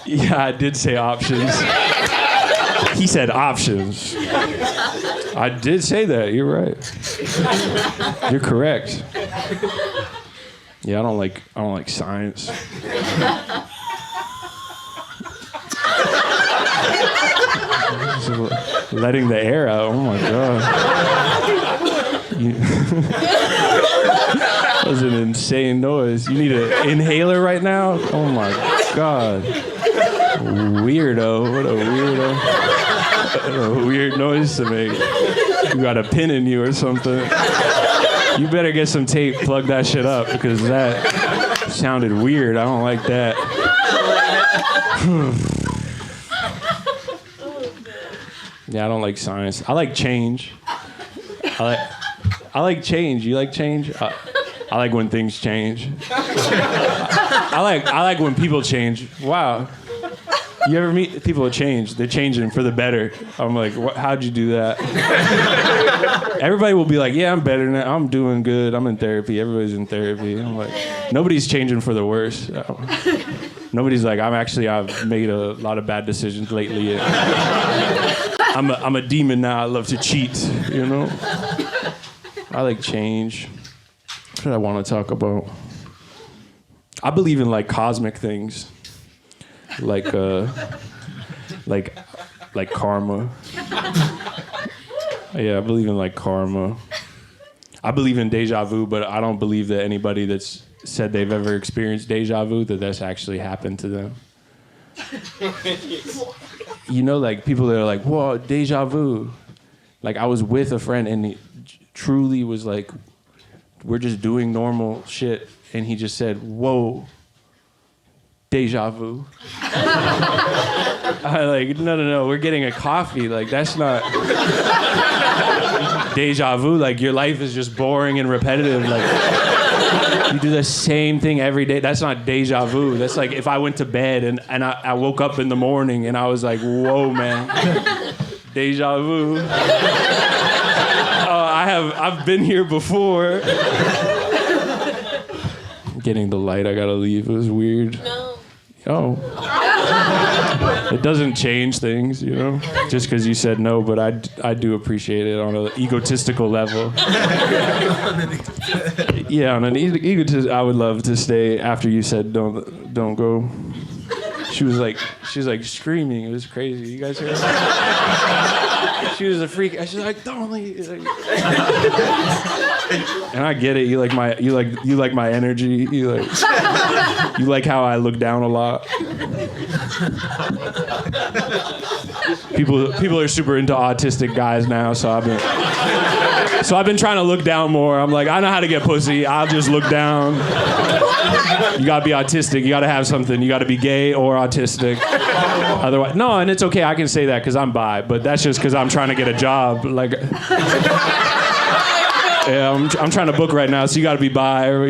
Yeah, I did say options. He said options. I did say that. You're right. You're correct. Yeah, I don't like science. Letting the air out. Oh my god. That was an insane noise. You need an inhaler right now? Oh my god. Weirdo. What a weirdo. What a weird noise to make. You got a pin in you or something. You better get some tape, plug that shit up, because that sounded weird. I don't like that. Yeah, I don't like science. I like change. I like change. You like change? I like when things change. I like when people change. Wow. You ever meet people that change? They're changing for the better. I'm like, how'd you do that? Everybody will be like, yeah, I'm better now. I'm doing good. I'm in therapy. Everybody's in therapy. I'm like, nobody's changing for the worse. Nobody's like, I've made a lot of bad decisions lately. I'm a demon now. I love to cheat, you know? I like change. What did I want to talk about? I believe in like cosmic things. Like karma. Yeah, I believe in like karma. I believe in deja vu, but I don't believe that anybody that's said they've ever experienced deja vu, that's actually happened to them. You know, like people that are like, whoa, deja vu. Like I was with a friend and he truly was like, we're just doing normal shit. And he just said, whoa, deja vu. I like, no, we're getting a coffee. Like that's not deja vu. Like your life is just boring and repetitive. Like you do the same thing every day. That's not deja vu. That's like if I went to bed and I woke up in the morning and I was like, whoa, man, deja vu. I've been here before. Getting the light, I gotta leave. It was weird. No. Oh. It doesn't change things, you know? Just because you said no, but I do appreciate it on an egotistical level. Yeah, on an egotist, I would love to stay after you said don't go. She was like screaming. It was crazy. You guys hear her? She was a freak. She's like, don't leave. And I get it. You like my energy. You like how I look down a lot. People are super into autistic guys now, so I've been trying to look down more. I'm like, I know how to get pussy. I'll just look down. You gotta be autistic. You gotta have something. You gotta be gay or autistic. Otherwise, no, and it's okay. I can say that because I'm bi, but that's just because I'm trying to get a job. Like, yeah, I'm trying to book right now, so you gotta be bi.